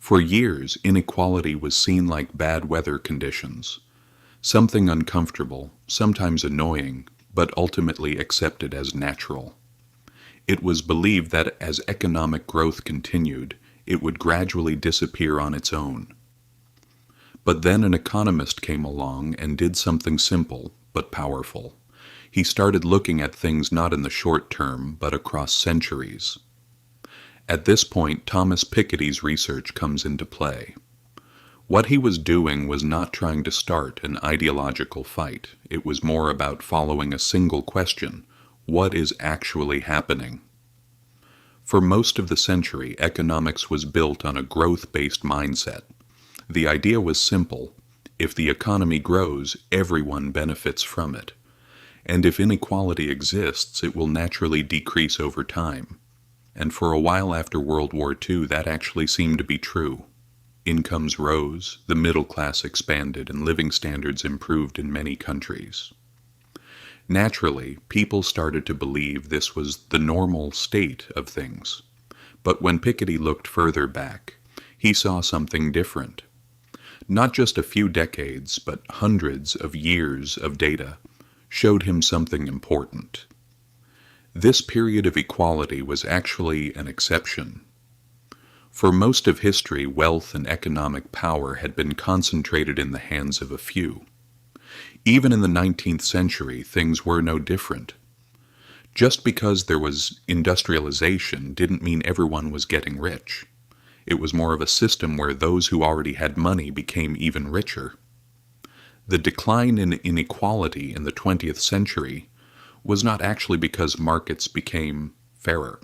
For years, inequality was seen like bad weather conditions, something uncomfortable, sometimes annoying, but ultimately accepted as natural. It was believed that as economic growth continued, it would gradually disappear on its own. But then an economist came along and did something simple but powerful. He started looking at things not in the short term, but across centuries. At this point, Thomas Piketty's research comes into play. What he was doing was not trying to start an ideological fight. It was more about following a single question: what is actually happening? For most of the century, economics was built on a growth-based mindset. The idea was simple: if the economy grows, everyone benefits from it. And if inequality exists, it will naturally decrease over time. And for a while after World War II, that actually seemed to be true. Incomes rose, the middle class expanded, and living standards improved in many countries. Naturally, people started to believe this was the normal state of things. But when Piketty looked further back, he saw something different. Not just a few decades, but hundreds of years of data showed him something important. This period of equality was actually an exception. For most of history, wealth and economic power had been concentrated in the hands of a few. Even in the 19th century, things were no different. Just because there was industrialization didn't mean everyone was getting rich. It was more of a system where those who already had money became even richer. The decline in inequality in the 20th century was not actually because markets became fairer,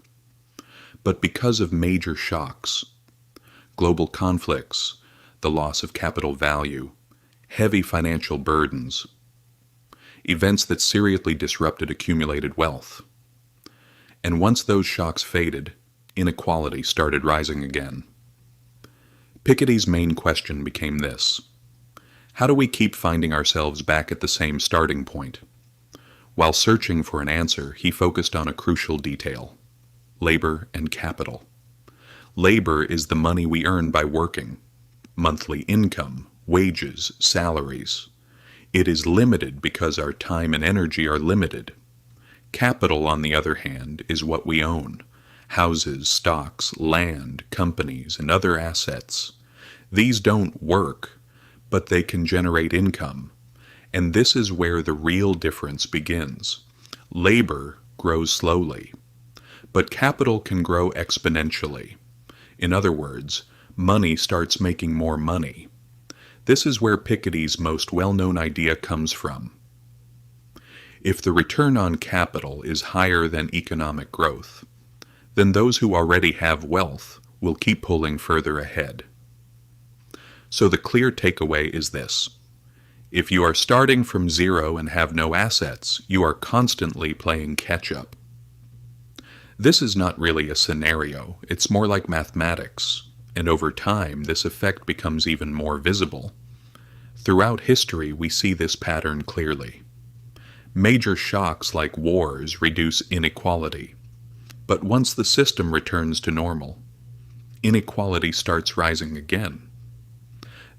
but because of major shocks: global conflicts, the loss of capital value, heavy financial burdens, events that seriously disrupted accumulated wealth. And once those shocks faded, inequality started rising again. Piketty's main question became this: how do we keep finding ourselves back at the same starting point? While searching for an answer, he focused on a crucial detail: labor and capital. Labor is the money we earn by working, monthly income, wages, salaries. It is limited because our time and energy are limited. Capital, on the other hand, is what we own: houses, stocks, land, companies, and other assets. These don't work, but they can generate income. And this is where the real difference begins. Labor grows slowly, but capital can grow exponentially. In other words, money starts making more money. This is where Piketty's most well-known idea comes from. If the return on capital is higher than economic growth, then those who already have wealth will keep pulling further ahead. So the clear takeaway is this: if you are starting from zero and have no assets, you are constantly playing catch-up. This is not really a scenario, it's more like mathematics, and over time this effect becomes even more visible. Throughout history, we see this pattern clearly. Major shocks like wars reduce inequality, but once the system returns to normal, inequality starts rising again.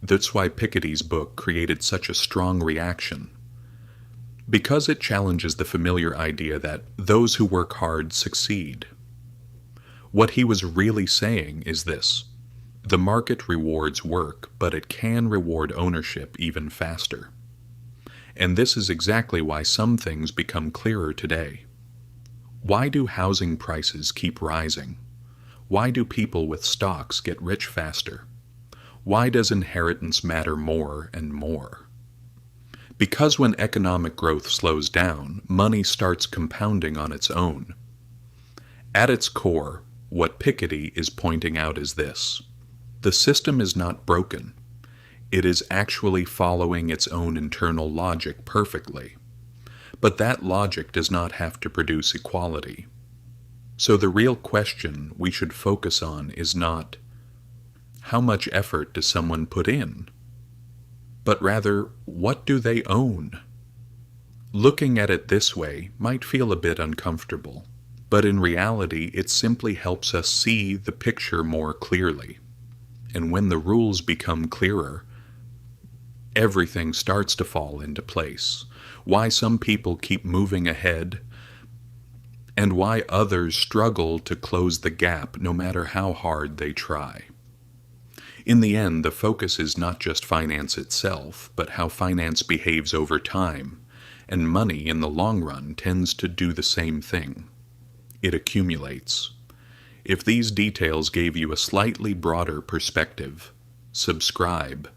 That's why Piketty's book created such a strong reaction, because it challenges the familiar idea that those who work hard succeed. What he was really saying is this: the market rewards work, but it can reward ownership even faster. And this is exactly why some things become clearer today. Why do housing prices keep rising? Why do people with stocks get rich faster? Why does inheritance matter more and more? Because when economic growth slows down, money starts compounding on its own. At its core, what Piketty is pointing out is this: the system is not broken. It is actually following its own internal logic perfectly. But that logic does not have to produce equality. So the real question we should focus on is not, how much effort does someone put in? But rather, what do they own? Looking at it this way might feel a bit uncomfortable, but in reality it simply helps us see the picture more clearly. And when the rules become clearer, everything starts to fall into place. Why some people keep moving ahead, and why others struggle to close the gap no matter how hard they try. In the end, the focus is not just finance itself, but how finance behaves over time, and money in the long run tends to do the same thing. It accumulates. If these details gave you a slightly broader perspective, subscribe